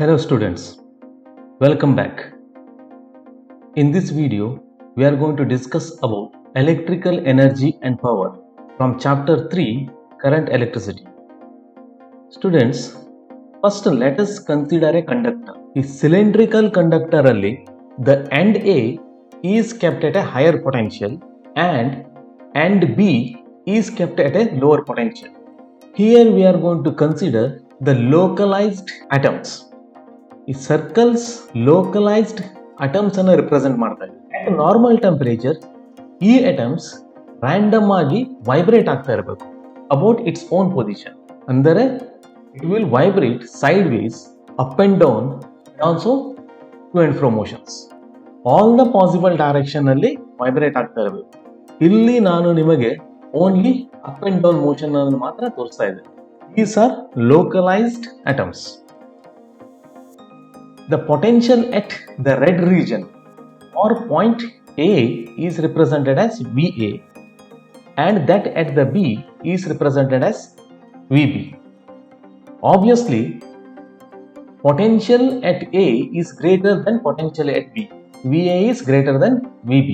Hello students, welcome back. In this video, we are going to discuss about electrical energy and power from chapter 3, current electricity. Students, first let us consider a conductor. A cylindrical conductor alli, the end A is kept at a higher potential and end B is kept at a lower potential. Here we are going to consider the localized atoms. ಈ circles localised atoms ಅನ್ನು represent ಮಾಡ್ತಾ ಇದೆ. At normal temperature ಈ atoms random ಆಗಿ vibrate ಆಗ್ತಾ ಇರಬೇಕು about its own position. ಅಂದರೆ it will vibrate sideways, up and down, also to and fro motions. All the possible direction ಅಲ್ಲಿ vibrate ಆಗ್ತಾ ಇರಬೇಕು. ಇಲ್ಲಿ ನಾನು ನಿಮಗೆ only up and down motion ಅನ್ನು ಮಾತ್ರ ತೋರಿಸ್ತಾ ಇದೆ. These are localised atoms. The potential at the red region or point A is represented as VA and that at the B is represented as VB. Obviously, potential at A is greater than potential at B. VA is greater than VB.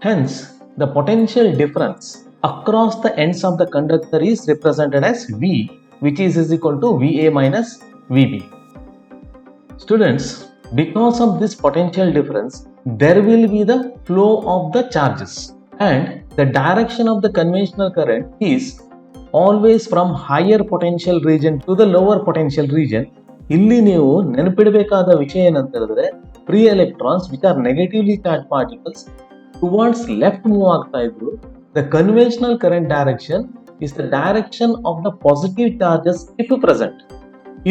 Hence, the potential difference across the ends of the conductor is represented as V, which is equal to VA minus VB. Students, because of this potential difference, there will be the flow of the charges and the direction of the conventional current is always from higher potential region to the lower potential region. ಇಲ್ಲಿ ನೀವು ನೆನಪಿಡಬೇಕಾದ ವಿಷಯ ಏನಂತ ಹೇಳಿದ್ರೆ, free electrons which are negatively charge particles towards left move ಆಗ್ತಾ ಇದ್ರು. The conventional current direction is the direction of the positive charges if present.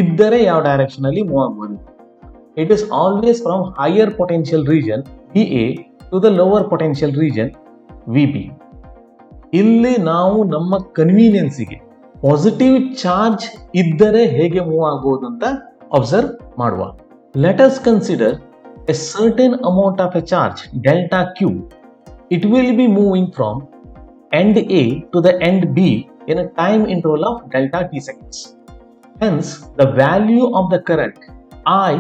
ಇದ್ದರೆ ಯಾವ direction ಅಲ್ಲಿ ಮೂವ್ ಆಗಬಹುದು. It is always from higher potential region VA to the lower potential region VB. ಇಲ್ಲಿ ನಾವು ನಮ್ಮ ಕನ್ವೀನಿಯನ್ಸಿಗೆ positive charge ಇದ್ದರೆ ಹೇಗೆ move ಆಗಬಹುದು ಅಂತ ಅಬ್ಸರ್ವ್ ಮಾಡುವ. Let us consider A certain amount of A charge delta Q. It will be moving from end A to the end B in a time interval of delta T seconds. Hence, the value of the current I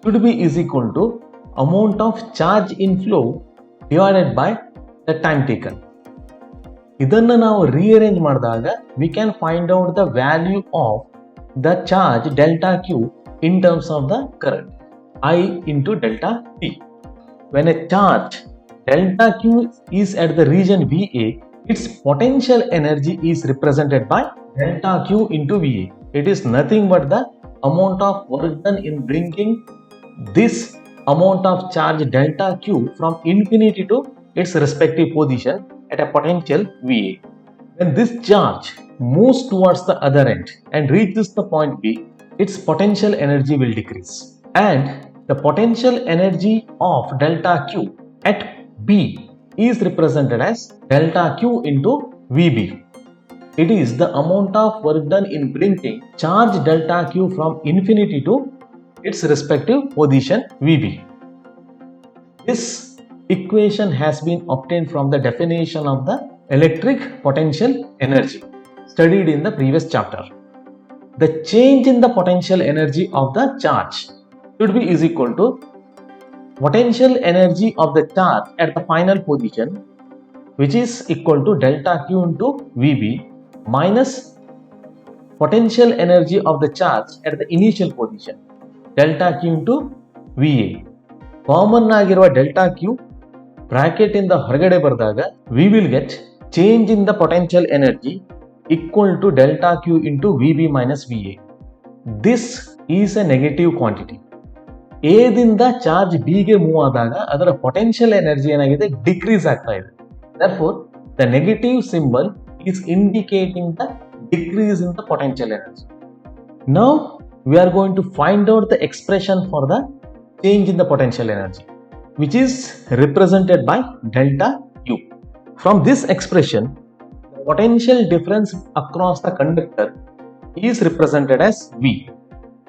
should be is equal to amount of charge in flow divided by the time taken. ಇದನ್ನು ನಾವು rearrange ಮಾಡಿದಾಗ we can find out the value of the charge delta Q in terms of the current I into delta T. When a charge delta Q is at the region VA, its potential energy is represented by delta Q into VA. It is nothing but the amount of work done in bringing this amount of charge delta Q from infinity to its respective position at a potential VA. When this charge moves towards the other end and reaches the point B, its potential energy will decrease. And the potential energy of delta Q at B is represented as delta Q into VB. It is the amount of work done in bringing charge delta Q from infinity to its respective position VB. This equation has been obtained from the definition of the electric potential energy studied in the previous chapter. The change in the potential energy of the charge should be is equal to potential energy of the charge at the final position, which is equal to delta Q into VB minus potential energy of the charge at the initial position, delta Q into VA. Common ಆಗಿರುವ delta Q bracket ಇಂದ ಹೊರಗಡೆ ಬರೆದಾಗ we will get change in the potential energy equal to delta Q into VB minus VA. This is a negative quantity. A ದಿಂದ charge B ಗೆ move ಆದಾಗ ಅದರ potential energy ಏನಾಗಿದೆ, decrease ಆಗ್ತಾ ಇದೆ. Therefore, the negative symbol is indicating the decrease in the potential energy. Now, we are going to find out the expression for the change in the potential energy, which is represented by delta Q. From this expression, the potential difference across the conductor is represented as V.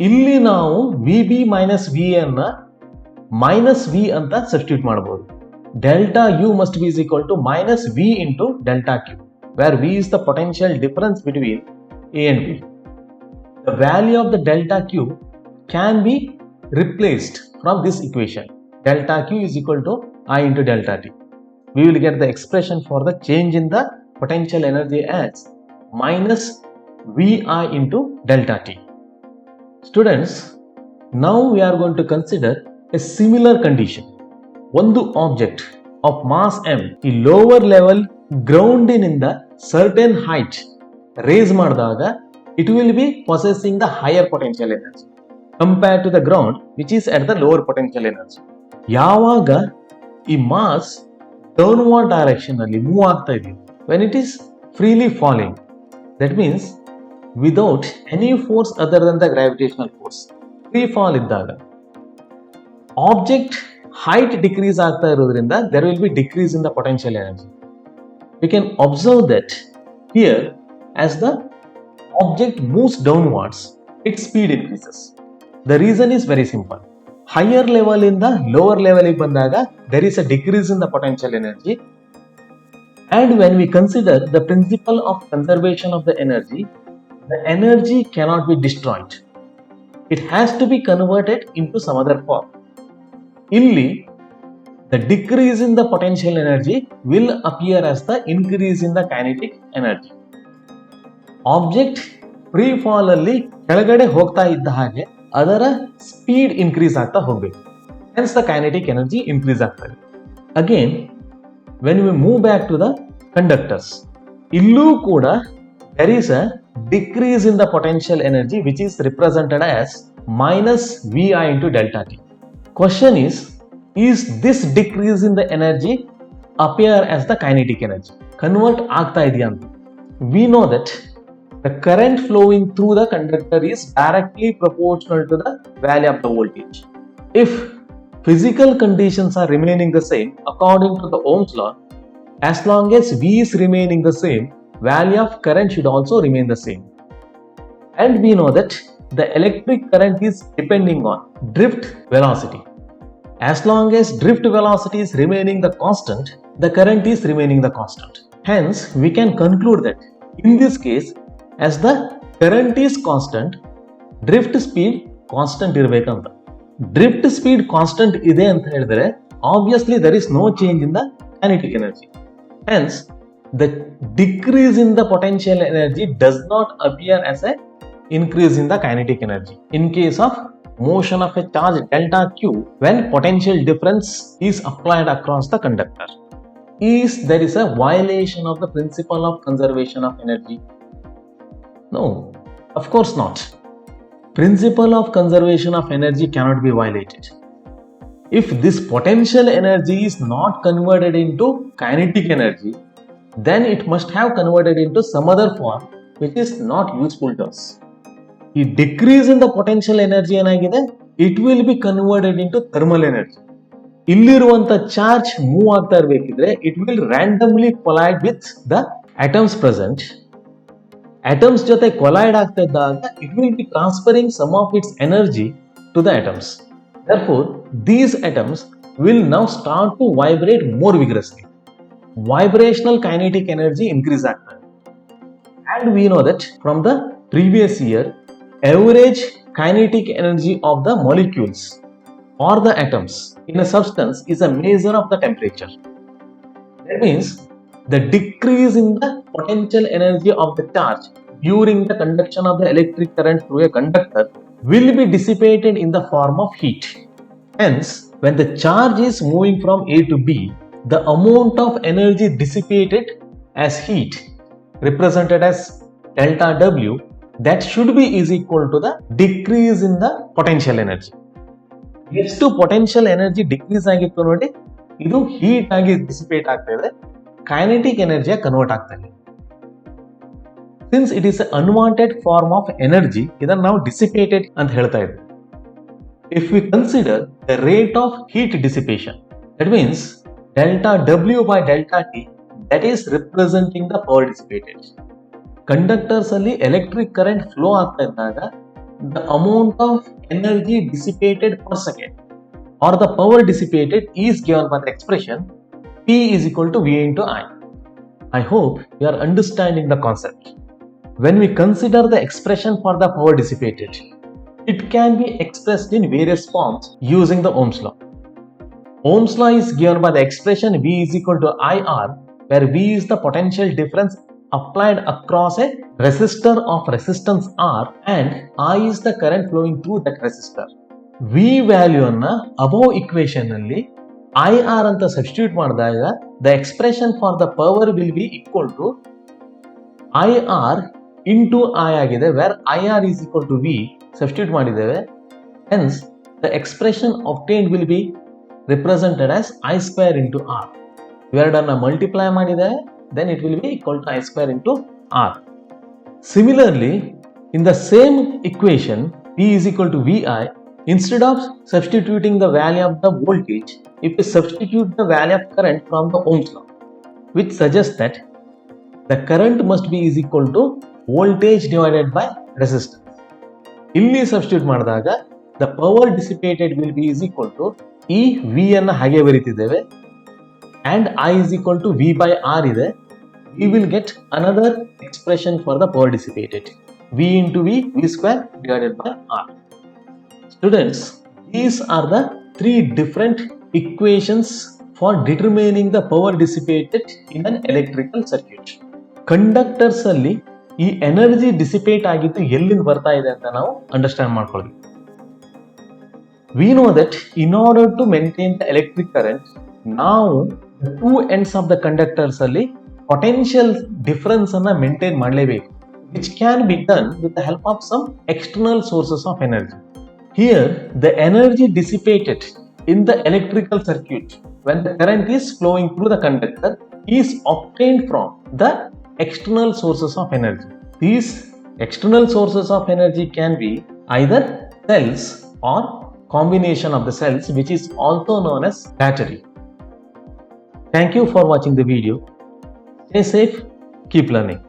ಇಲ್ಲಿ ನಾವು VB minus VA ಅನ್ನ minus V ಅಂತ substitute ಮಾಡಬಹುದು. Delta U must be is equal to minus V into delta Q, where V is the potential difference between A and B. The value of the delta Q can be replaced from this equation. Delta Q is equal to I into delta T. We will get the expression for the change in the potential energy as minus VI into delta T. Students, now we are going to consider a similar condition. ಒಂದು object of mass m ಈ lower level ಗ್ರೌಂಡಿನಿಂದ certain height raise ಮಾಡಿದಾಗ it will be possessing the higher potential energy compared to the ground which is at the lower potential energy. ಯಾವಾಗ ಈ mass downward direction ಅಲ್ಲಿ move ಆಗ್ತಾ ಇದೆ, when it is freely falling, that means without any force other than the gravitational force, free fall ಇದ್ದಾಗ object height decrease ಆಗ್ತಾ ಇರೋದ್ರಿಂದ there will be decrease in the potential energy. We can observe that here as the object moves downwards, its speed increases. The reason is very simple. Higher level ಇಂದ lower level ಗೆ ಬಂದಾಗ there is a decrease in the potential energy, and when we consider the principle of conservation of the energy cannot be destroyed. It has to be converted into some other form. Illi the decrease in the potential energy will appear as the increase in the kinetic energy. Object free fall ಅಲ್ಲಿ ಕೆಳಗಡೆ ಹೋಗ್ತಾ ಇದ್ದ ಹಾಗೆ ಅದರ speed increase ಆಗ್ತಾ ಹೋಗಬೇಕು, hence the kinetic energy increase ಆಗ್ತದೆ. Again, when we move back to the conductors, ಇಲ್ಲೂ ಕೂಡ there is a decrease in the potential energy which is represented as minus VI into delta T. Question is this decrease in the energy appear as the kinetic energy? Convert ಆಗ್ತಾ ಇದೆಯಾ ಅಂತ. We know that the current flowing through the conductor is directly proportional to the value of the voltage. If physical conditions are remaining the same according to the Ohm's law, as long as V is remaining the same, value of current should also remain the same. And we know that the electric current is depending on drift velocity. As long as drift velocity is remaining the constant, the current is remaining the constant. Hence, we can conclude that in this case, as the current is constant, drift speed constant ಇರಬೇಕಂತ. Drift speed constant ಇದೆ ಅಂತ ಹೇಳಿದ್ರೆ obviously there is no change in the kinetic energy. Hence, the decrease in the potential energy does not appear as an increase in the kinetic energy. In case of motion of a charge delta Q, when potential difference is applied across the conductor, there is a violation of the principle of conservation of energy? No, of course not. Principle of conservation of energy cannot be violated. If this potential energy is not converted into kinetic energy, then it must have converted into some other form which is not useful to us. ಈ decrease in the potential energy ಏನಾಗಿದೆ, it will be converted into thermal energy. ಇಲ್ಲಿರುವಂತ charge move ಆಗ್ತಾ ಇರಬೇಕಿದ್ರೆ it will randomly collide with the atoms present. Atoms ಜೊತೆ collide ಆಗ್ತಾ ಇದ್ದಾಗ it will be transferring some of its energy to the atoms. Therefore, these atoms will now start to vibrate more vigorously. Vibrational kinetic energy increase ಆಗ್ತದೆ. And we know that from the previous year, average kinetic energy of the molecules or the atoms in a substance is a measure of the temperature. That means the decrease in the potential energy of the charge during the conduction of the electric current through a conductor will be dissipated in the form of heat. Hence, when the charge is moving from A to B, the amount of energy dissipated as heat, represented as delta W, that should be is equal to the decrease in the potential energy. ಎಷ್ಟು potential energy decrease ಆಗಿತ್ತು ನೋಡಿ, ಇದು heat ಆಗಿ dissipate ಆಗ್ತಾ ಇದೆ, kinetic energy convert ಆಗ್ತಾ ಇದೆ. Since it is an unwanted form of energy, ಇದನ್ನು ನಾವು dissipated ಅಂತ ಹೇಳ್ತಾ ಇದ್ದೀವಿ. If we consider the rate of heat dissipation, that means delta W by delta T, that is representing the power dissipated. Conductors ಅಲ್ಲಿ electric current flow ಆಗ್ತಾ ಇದ್ದಾಗ the amount of energy dissipated per second or the power dissipated is given by the expression P is equal to V into I. I hope you are understanding the concept. When we consider the expression for the power dissipated, It can be expressed in various forms using the Ohm's law. Ohm's law is given by the expression V is equal to IR, where V is the potential difference applied across a resistor of resistance R and I is the current flowing through that resistor. V value anna above equation ನಲ್ಲಿ IR ಅಂತ substitute ಮಾಡಿದಾಗ the expression for the power will be equal to IR into I ಆಗಿದೆ, where IR is equal to V substitute ಮಾಡಿದ್ದೇವೆ. Hence the expression obtained will be represented as I square into R. ಇವೆರಡನ್ನ multiply ಮಾಡಿದ್ದೇವೆ, then it will be equal to I square into R. Similarly, in the same equation V is equal to VI, instead of substituting the value of the voltage, if we substitute the value of current from the Ohm's law, which suggests that the current must be is equal to voltage divided by resistance. ಇಲ್ಲಿ substitute ಮಾಡಿದಾಗ the power dissipated will be is equal to ಈ V ಅನ್ನು ಹಾಗೆ ಬರೀತಿದ್ದೇವೆ and I is equal to V by R ಇದೆ. We will get another expression for the power dissipated, V into V square divided by R. Students, these are the three different equations for determining the power dissipated in an electrical circuit. Conductors ಅಲ್ಲಿ ಈ energy dissipate ಆಗಿದ್ದು ಎಲ್ಲಿಂದ ಬರ್ತಾ ಇದೆ ಅಂತ ನಾವು understand ಮಾಡ್ಕೊಳ್ಳಿ. We know that in order to maintain the electric current, ನಾವು the two ends of the conductors ಅಲ್ಲಿ potential difference ಅನ್ನ maintain ಮಾಡಲೇಬೇಕು, which can be done with the help of some external sources of energy. Here, the energy dissipated in the electrical circuit when the current is flowing through the conductor is obtained from the external sources of energy. These external sources of energy can be either cells or combination of the cells, which is also known as battery. Thank you for watching the video. Stay safe, keep learning.